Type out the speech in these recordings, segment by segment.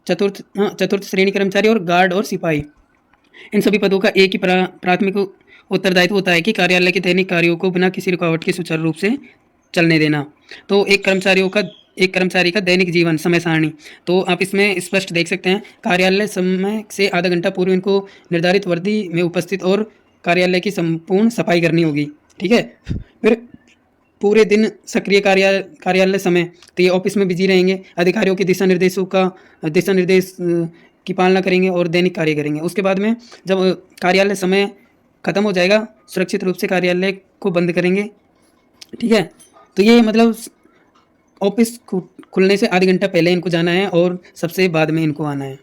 चतुर्थ श्रेणी कर्मचारी और गार्ड और सिपाही, इन सभी पदों का एक ही प्राथमिक उत्तरदायित्व होता है कि कार्यालय के दैनिक कार्यों को बिना किसी रुकावट के सुचारू रूप से चलने देना। तो एक कर्मचारी का दैनिक जीवन समय सारणी, तो आप इसमें स्पष्ट देख सकते हैं, कार्यालय समय से आधा घंटा पूर्व इनको निर्धारित वर्दी में उपस्थित और कार्यालय की संपूर्ण सफाई करनी होगी। ठीक है, फिर पूरे दिन सक्रिय कार्यालय समय, तो ये ऑफिस में बिजी रहेंगे, अधिकारियों के दिशा निर्देश की पालना करेंगे और दैनिक कार्य करेंगे। उसके बाद में जब कार्यालय समय खत्म हो जाएगा, सुरक्षित रूप से कार्यालय को बंद करेंगे। ठीक है, तो ये मतलब ऑफिस खुलने से आधे घंटा पहले इनको जाना है और सबसे बाद में इनको आना है।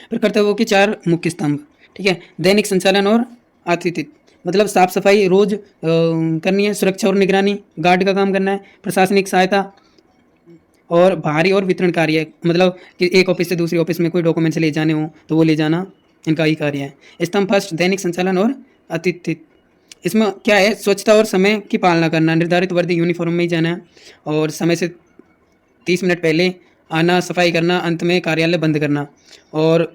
फिर कर्तव्यों के 4 मुख्य स्तंभ। ठीक है, दैनिक संचालन और आतिथ्य, मतलब साफ सफाई रोज करनी है, सुरक्षा और निगरानी, गार्ड का काम करना है, प्रशासनिक सहायता और भारी और वितरण कार्य, मतलब कि एक ऑफिस से दूसरी ऑफिस में कोई डॉक्यूमेंट्स ले जाने हो तो वो ले जाना, इनका ही कार्य है। स्तंभ फर्स्ट, दैनिक संचालन और आतिथ्य, इसमें क्या है, स्वच्छता और समय की पालना करना, निर्धारित वर्दी यूनिफॉर्म में ही जाना है और समय से 30 मिनट पहले आना, सफाई करना, अंत में कार्यालय बंद करना। और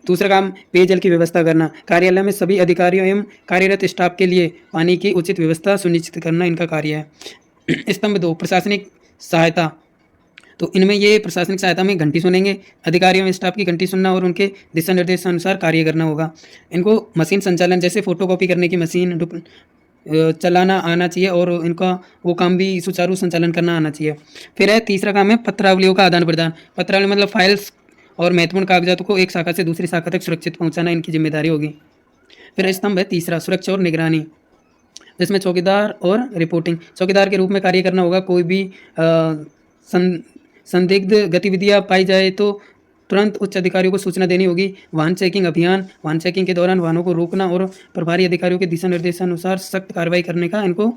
दूसरा काम, पेयजल की व्यवस्था करना, कार्यालय में सभी अधिकारियों एवं कार्यरत स्टाफ के लिए पानी की उचित व्यवस्था सुनिश्चित करना इनका कार्य है। स्तंभ 2, प्रशासनिक सहायता, तो इनमें ये प्रशासनिक सहायता में घंटी सुनेंगे, अधिकारियों में स्टाफ की घंटी सुनना और उनके दिशा निर्देशानुसार कार्य करना होगा। इनको मशीन संचालन, जैसे फोटोकॉपी करने की मशीन चलाना आना चाहिए और इनका वो काम भी सुचारू संचालन करना आना चाहिए। फिर है तीसरा काम है पत्रावलियों का आदान प्रदान, पत्रावली मतलब फाइल्स और महत्वपूर्ण कागजातों को एक शाखा से दूसरी शाखा तक सुरक्षित पहुंचाना इनकी जिम्मेदारी होगी। फिर स्तंभ है तीसरा, सुरक्षा और निगरानी, जिसमें चौकीदार और रिपोर्टिंग, चौकीदार के रूप में कार्य करना होगा। कोई भी संदिग्ध गतिविधियां पाई जाए तो तुरंत उच्च अधिकारियों को सूचना देनी होगी। वाहन चेकिंग अभियान, वाहन चेकिंग के दौरान वाहनों को रोकना और प्रभारी अधिकारियों के दिशा निर्देशानुसार सख्त कार्रवाई करने का इनको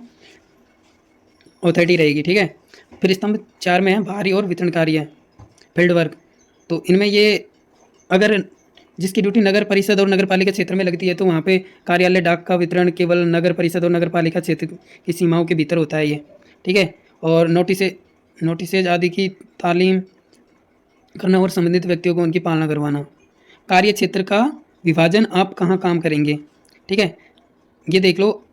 अथॉरिटी रहेगी। ठीक है, फिर स्तंभ 4 में है भारी और वितरण कार्य, फील्ड वर्क, तो इनमें ये अगर जिसकी ड्यूटी नगर परिषद और नगर पालिका क्षेत्र में लगती है तो वहाँ पे कार्यालय डाक का वितरण केवल नगर परिषद और नगर पालिका क्षेत्र की सीमाओं के भीतर होता है ये। ठीक है, और नोटिसेज आदि की तालीम करना और संबंधित व्यक्तियों को उनकी पालना करवाना। कार्य क्षेत्र का विभाजन, आप कहाँ काम करेंगे। ठीक है, ये देख लो,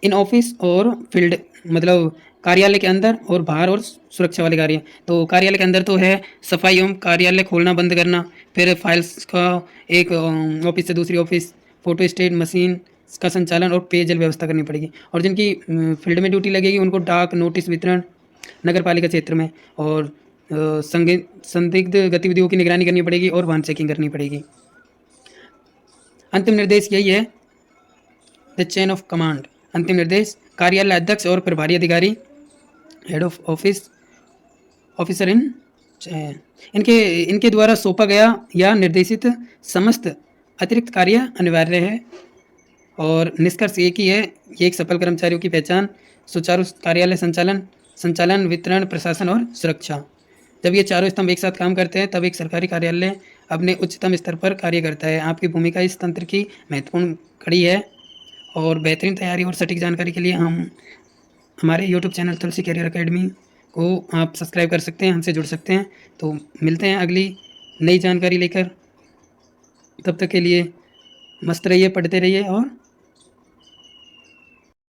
इन ऑफिस और फील्ड, मतलब कार्यालय के अंदर और बाहर और सुरक्षा वाले कार्य। तो कार्यालय के अंदर तो है सफाई एवं कार्यालय खोलना बंद करना, फिर फाइल्स का एक ऑफिस से दूसरी ऑफिस, फोटो स्टेट मशीन का संचालन और पेयजल व्यवस्था करनी पड़ेगी। और जिनकी फील्ड में ड्यूटी लगेगी उनको डाक नोटिस वितरण नगर पालिका क्षेत्र में, और संदिग्ध गतिविधियों की निगरानी करनी पड़ेगी और वाहन चेकिंग करनी पड़ेगी। अंतिम निर्देश यही है, द चेन ऑफ कमांड। अंतिम निर्देश, कार्यालय अध्यक्ष और प्रभारी अधिकारी, head of office officer in इनके द्वारा सौंपा गया या निर्देशित समस्त अतिरिक्त कार्य अनिवार्य है। और निष्कर्ष एक ही है, ये एक सफल कर्मचारियों की पहचान, सुचारू कार्यालय संचालन, वितरण, प्रशासन और सुरक्षा। जब ये चारों स्तंभ एक साथ काम करते हैं तब एक सरकारी कार्यालय अपने उच्चतम स्तर पर कार्य करता है। आपकी भूमिका इस तंत्र की महत्वपूर्ण कड़ी है। और बेहतरीन तैयारी और सटीक जानकारी के लिए हमारे यूट्यूब चैनल तुलसी कैरियर अकेडमी को आप सब्सक्राइब कर सकते हैं, हमसे जुड़ सकते हैं। तो मिलते हैं अगली नई जानकारी लेकर, तब तक के लिए मस्त रहिए, पढ़ते रहिए और